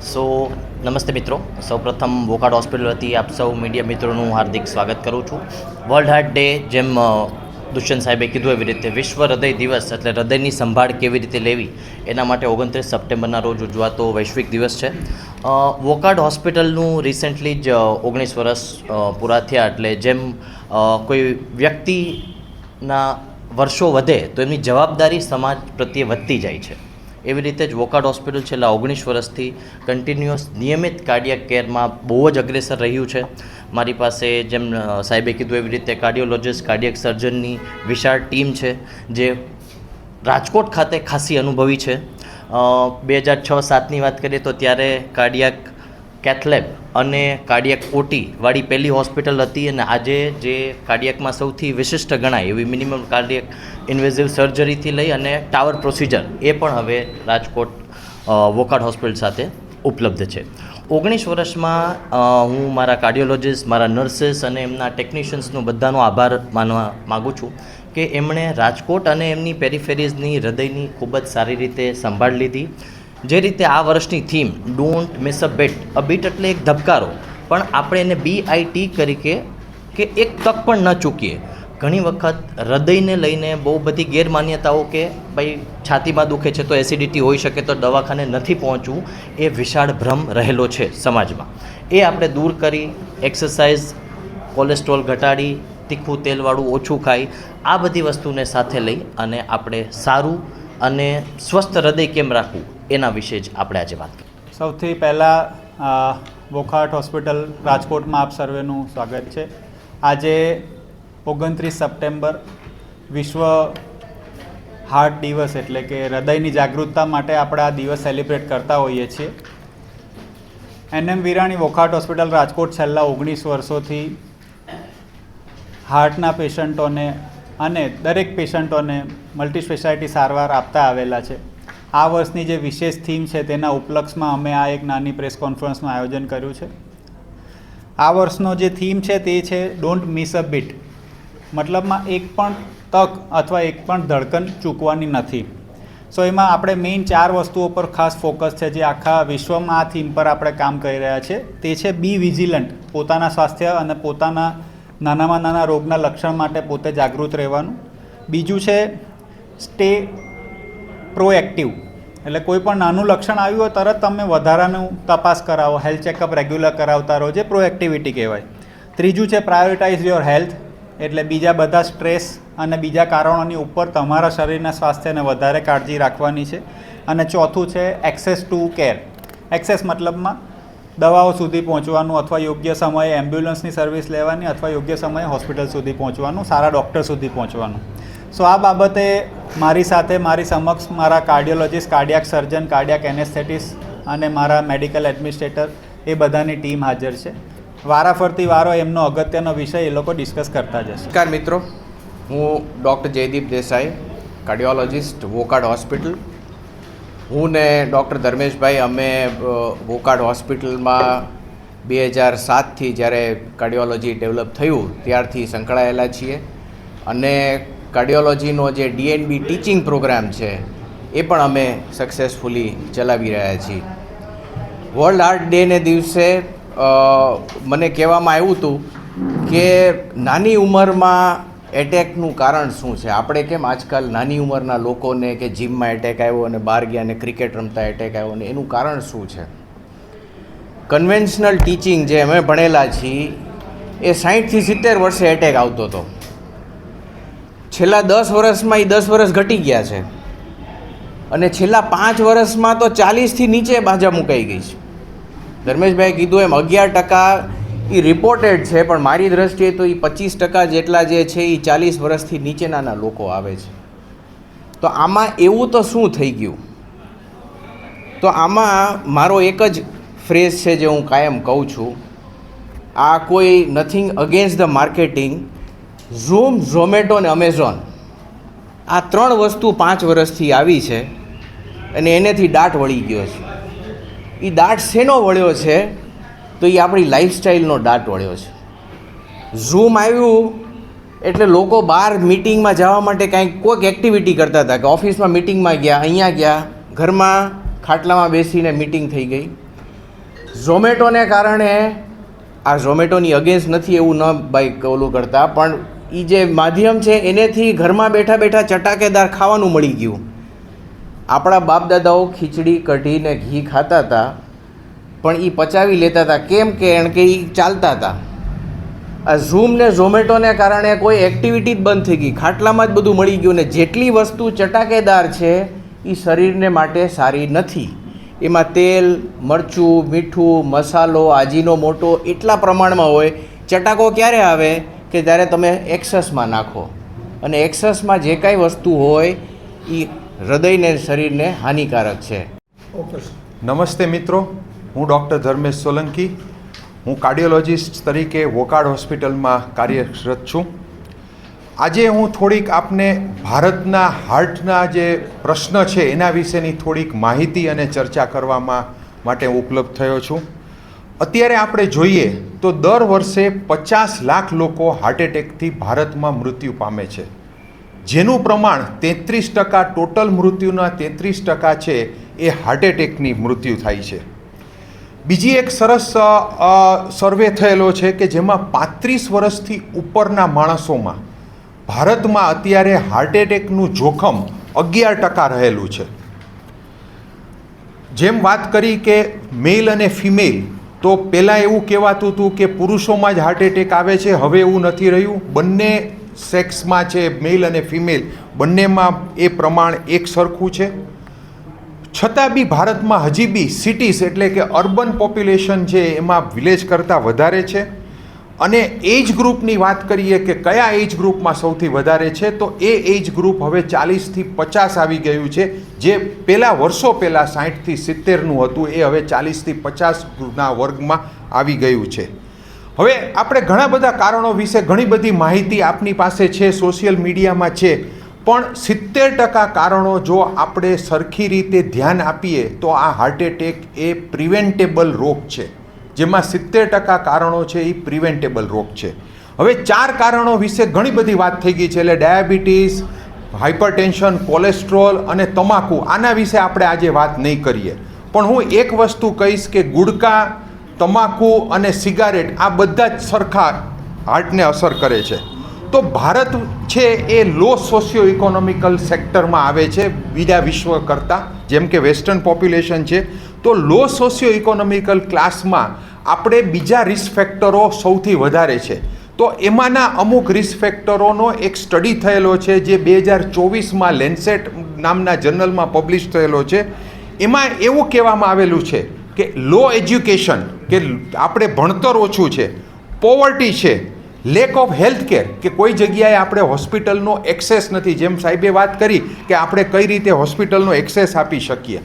સો નમસ્તે મિત્રો, સૌપ્રથમ વોકાર્ડ હોસ્પિટલ વતી આપ સૌ મીડિયા મિત્રોનું હાર્દિક સ્વાગત કરું છું. વર્લ્ડ હાર્ટ ડે, જેમ દુષ્યંત સાહેબે કીધું એવી રીતે વિશ્વ હૃદય દિવસ એટલે હૃદયની સંભાળ કેવી રીતે લેવી એના માટે 29 સપ્ટેમ્બરના રોજ ઉજવાતો વૈશ્વિક દિવસ છે. વોકાર્ડ હોસ્પિટલનું રિસેન્ટલી જ 19 વર્ષ પૂરા થયા, એટલે જેમ કોઈ વ્યક્તિના વર્ષો વધે તો એમની જવાબદારી સમાજ પ્રત્યે વધતી જાય છે. એવી રીતે જ વોકાર્ડ હોસ્પિટલ છેલ્લા 19 વર્ષથી કન્ટિન્યુઅસ નિયમિત કાર્ડિયાક કેરમાં બહુ જ અગ્રેસર રહ્યું છે. મારી પાસે જેમ સાહેબે કીધું એવી રીતે કાર્ડિયોલોજિસ્ટ, કાર્ડિયાક સર્જનની વિશાળ ટીમ છે જે રાજકોટ ખાતે ખાસી અનુભવી છે. 2006-07ની વાત કરીએ તો ત્યારે કાર્ડિયાક કેથલેબ અને કાર્ડિયાક ઓટી વાળી પહેલી હોસ્પિટલ હતી, અને આજે જે કાર્ડિયાકમાં સૌથી વિશિષ્ટ ગણાય એવી મિનિમમ કાર્ડિયાક ઇન્વેઝિવ સર્જરીથી લઈ અને ટાવર પ્રોસિજર એ પણ હવે રાજકોટ વોકાર્ડ હોસ્પિટલ સાથે ઉપલબ્ધ છે. 19 વર્ષમાં હું મારા કાર્ડિયોલોજિસ્ટ, મારા નર્સિસ અને એમના ટેકનિશિયન્સનો બધાનો આભાર માનવા માગું છું કે એમણે રાજકોટ અને એમની પેરીફેરીઝની હૃદયની ખૂબ જ સારી રીતે સંભાળ લીધી. જે રીતે આ વર્ષની theme don't miss a bit એટલે એક ધબકારો, પણ આપણે એને BIT તરીકે કે એક તક પણ ન ચૂકીએ. ઘણી વખત હૃદયને લઈને બહુ બધી ગેરમાન્યતાઓ કે ભાઈ છાતીમાં દુખે છે તો એસિડિટી હોઈ શકે તો દવાખાને નથી પહોંચવું, એ વિશાળ ભ્રમ રહેલો છે સમાજમાં. એ આપણે દૂર કરી એક્સરસાઇઝ, કોલેસ્ટ્રોલ ઘટાડી, તીખું તેલવાળું ઓછું ખાઈ, આ બધી વસ્તુને સાથે લઈ અને આપણે સારું અને સ્વસ્થ હૃદય કેમ રાખવું એના વિશે જ આપણે આજે વાત કરીએ. સૌથી પહેલાં વોકાર્ડ હોસ્પિટલ રાજકોટમાં આપ સર્વેનું સ્વાગત છે. આજે 29 સપ્ટેમ્બર વિશ્વ હાર્ટ દિવસ એટલે કે હૃદયની જાગૃતતા માટે આપણે આ દિવસ સેલિબ્રેટ કરતા હોઈએ છીએ. NM વિરાણી વોકાર્ડ હોસ્પિટલ રાજકોટ છેલ્લા 19 વર્ષોથી હાર્ટના પેશન્ટોને અને દરેક પેશન્ટોને મલ્ટી સ્પેશિયાલિટી સારવાર આપતા આવેલા છે. આ વર્ષની જે વિશેષ થીમ છે તેના ઉપલક્ષમાં અમે આ એક નાની પ્રેસ કોન્ફરન્સનું આયોજન કર્યું છે. આ વર્ષનો જે થીમ છે તે છે ડોન્ટ મિસ અ બીટ, મતલબમાં એક પણ તક અથવા એક પણ ધડકન ચૂકવાની નથી. સો એમાં આપણે મેઇન 4 વસ્તુઓ પર ખાસ ફોકસ છે જે આખા વિશ્વમાં આ થીમ પર આપણે કામ કરી રહ્યા છે. તે છે બી વિજિલન્ટ, પોતાના સ્વાસ્થ્ય અને પોતાના નાનામાં નાના રોગના લક્ષણ માટે પોતે જાગૃત રહેવાનું. બીજું છે સ્ટે પ્રોએક્ટિવ, એટલે કોઈ પણ નાનું લક્ષણ આવ્યું હોય તરત તમે વધારાનું તપાસ કરાવો, હેલ્થ ચેકઅપ રેગ્યુલર કરાવતા રહો, જે પ્રોએક્ટિવિટી કહેવાય. ત્રીજું છે પ્રાયોરિટાઇઝ યોર હેલ્થ, એટલે બીજા બધા સ્ટ્રેસ અને બીજા કારણોની ઉપર તમારા શરીરના સ્વાસ્થ્યને વધારે કાળજી રાખવાની છે. અને ચોથું છે એક્સેસ ટુ કેર. એક્સેસ મતલબમાં દવાઓ સુધી પહોંચવાનું અથવા યોગ્ય સમયે એમ્બ્યુલન્સની સર્વિસ લેવાની અથવા યોગ્ય સમયે હોસ્પિટલ સુધી પહોંચવાનું, સારા ડૉક્ટર સુધી પહોંચવાનું. સો આ બાબતે મારી સાથે મારી સમક્ષ મારા કાર્ડિયોલોજિસ્ટ, કાર્ડિયાક સર્જન, કાર્ડિયાક એનેસ્થેટિસ્ટ અને મારા મેડિકલ એડમિનિસ્ટ્રેટર એ બધાની ટીમ હાજર છે. વારાફરતી વારો એમનો અગત્યનો વિષય એ લોકો ડિસ્કસ કરતા જશે. નમસ્કાર મિત્રો, હું doctor Jaydeep Desai, cardiologist, Wockhardt hospital. હું ને ડૉક્ટર ધર્મેશભાઈ અમે વોકાર્ડ હોસ્પિટલમાં 2007થી જ્યારે કાર્ડિયોલોજી ડેવલપ થયું ત્યારથી સંકળાયેલા છીએ, અને કાર્ડિયોલોજીનો જે DNB ટીચિંગ પ્રોગ્રામ છે એ પણ અમે સક્સેસફુલી ચલાવી રહ્યા છીએ. વર્લ્ડ હાર્ટ ડેને દિવસે મને કહેવામાં આવ્યું હતું કે નાની ઉંમરમાં એટેકનું કારણ શું છે. આપણે કેમ આજકાલ નાની ઉંમરના લોકોને કે જીમમાં એટેક આવ્યો અને બહાર ગયા અને ક્રિકેટ રમતા એટેક આવ્યો, ને એનું કારણ શું છે. કન્વેન્શનલ ટીચિંગ જે અમે ભણેલા છીએ એ 60થી 70 વર્ષે એટેક આવતો હતો. છેલ્લા 10 વર્ષમાં એ 10 વર્ષ ઘટી ગયા છે, અને છેલ્લા 5 વર્ષમાં તો 40થી નીચે બાજા મુકાઈ ગઈ છે. ધર્મેશભાઈએ કીધું એમ 11% એ રિપોર્ટેડ છે, પણ મારી દૃષ્ટિએ તો એ 25% જેટલા જે છે એ 40 વર્ષથી નીચેના લોકો આવે છે. તો આમાં એવું તો શું થઈ ગયું? તો આમાં મારો એક જ ફ્રેઝ છે જે હું કાયમ કહું છું, આ કોઈ nothing against the marketing. Zoom, Zomato અને અમેઝોન આ 3 વસ્તુ 5 વર્ષથી આવી છે અને એનેથી દાટ વળી ગયો છે. એ દાટ શેનો વળ્યો છે? તો એ આપણી લાઈફસ્ટાઈલનો દાટ વળ્યો છે. ઝૂમ આવ્યું એટલે લોકો બહાર મિટિંગમાં જવા માટે કાંઈક કોઈક એક્ટિવિટી કરતા હતા, કે ઓફિસમાં મિટિંગમાં ગયા, અહીંયા ગયા, ઘરમાં ખાટલામાં બેસીને મિટિંગ થઈ ગઈ. ઝોમેટોને કારણે, આ ઝોમેટોની અગેન્સ્ટ નથી એવું ન ભાઈ ઓલું કરતા, પણ એ જે માધ્યમ છે એનેથી ઘરમાં બેઠા બેઠા ચટાકેદાર ખાવાનું મળી ગયું. આપણા બાપ દાદાઓ ખીચડી કઢી ને ઘી ખાતા હતા, પણ એ પચાવી લેતા હતા. કેમ કે કારણ કે એ ચાલતા હતા. આ ઝૂમ ને ઝોમેટોને કારણે કોઈ એક્ટિવિટી જ બંધ થઈ ગઈ, ખાટલામાં જ બધું મળી ગયું. ને જેટલી વસ્તુ ચટાકેદાર છે એ શરીરને માટે સારી નથી. એમાં તેલ, મરચું, મીઠું, મસાલો, આજીનો મોટો એટલા પ્રમાણમાં હોય. ચટાકો ક્યારે આવે કે જ્યારે તમે એક્સેસમાં નાખો, અને એક્સેસમાં જે કાંઈ વસ્તુ હોય એ હૃદયને શરીરને હાનિકારક છે. નમસ્તે મિત્રો, હું ડૉક્ટર ધર્મેશ સોલંકી. હું કાર્ડિયોલોજિસ્ટ તરીકે વોકાર્ડ હોસ્પિટલમાં કાર્યરત છું. આજે હું થોડીક આપને ભારતના હાર્ટના જે પ્રશ્ન છે એના વિશેની થોડીક માહિતી અને ચર્ચા કરવામાં માટે ઉપલબ્ધ થયો છું. અત્યારે આપણે જોઈએ તો દર વર્ષે 50 લાખ લોકો હાર્ટ એટેકથી ભારતમાં મૃત્યુ પામે છે, જેનું પ્રમાણ 33%, ટોટલ મૃત્યુના 33% છે એ હાર્ટ એટેકની મૃત્યુ થાય છે. બીજી એક સરસ સર્વે થયેલો છે કે જેમાં 35 વર્ષથી ઉપરના માણસોમાં ભારતમાં અત્યારે હાર્ટ એટેકનું જોખમ 11% રહેલું છે. જેમ વાત કરી કે મેલ અને ફિમેલ, તો પહેલાં એવું કહેવાતું હતું કે પુરુષોમાં જ હાર્ટ એટેક આવે છે. હવે એવું નથી રહ્યું. બંને સેક્સમાં છે, મેલ અને ફિમેલ બંનેમાં એ પ્રમાણ એક સરખું છે. છતાં બી ભારતમાં હજી બી સિટીઝ એટલે કે અર્બન પોપ્યુલેશન છે એમાં વિલેજ કરતાં વધારે છે. અને એજ ગ્રુપની વાત કરીએ કે કયા એજ ગ્રુપમાં સૌથી વધારે છે, તો એ એજ ગ્રુપ હવે 40થી 50 આવી ગયું છે. જે પહેલાં વર્ષો પહેલાં 60થી 70નું હતું, એ હવે 40થી 50ના વર્ગમાં આવી ગયું છે. હવે આપણે ઘણા બધા કારણો વિશે ઘણી બધી માહિતી આપની પાસે છે, સોશિયલ મીડિયામાં છે, પણ 70% કારણો જો આપણે સરખી રીતે ધ્યાન આપીએ તો આ હાર્ટ એટેક એ પ્રિવેન્ટેબલ રોગ છે. જેમાં 70% કારણો છે એ પ્રિવેન્ટેબલ રોગ છે. હવે 4 કારણો વિશે ઘણી બધી વાત થઈ ગઈ છે, એટલે ડાયાબિટીસ, હાઇપરટેન્શન, કોલેસ્ટ્રોલ અને તમાકુ, આના વિશે આપણે આજે વાત નહીં કરીએ. પણ હું એક વસ્તુ કહીશ કે ગુટકા, તમાકુ અને સિગારેટ આ બધા જ સરખા હાર્ટને અસર કરે છે. તો ભારત છે એ લો સોશિયો ઇકોનોમિકલ સેક્ટરમાં આવે છે બીજા વિશ્વ કરતાં. જેમ કે વેસ્ટર્ન પોપ્યુલેશન છે, તો લો સોશિયો ઇકોનોમિકલ ક્લાસમાં આપણે બીજા રિસ્ક ફેક્ટરો સૌથી વધારે છે. તો એમાંના અમુક રિસ્ક ફેક્ટરોનો એક સ્ટડી થયેલો છે જે 2024માં લેન્સેટ નામના જર્નલમાં પબ્લિશ થયેલો છે. એમાં એવું કહેવામાં આવેલું છે કે લો એજ્યુકેશન, કે આપણે ભણતર ઓછું છે, પોવર્ટી છે, લેક ઓફ હેલ્થ કેર, કે કોઈ જગ્યાએ આપણે હોસ્પિટલનો એક્સેસ નથી. જેમ સાહેબે વાત કરી કે આપણે કઈ રીતે હોસ્પિટલનો એક્સેસ આપી શકીએ,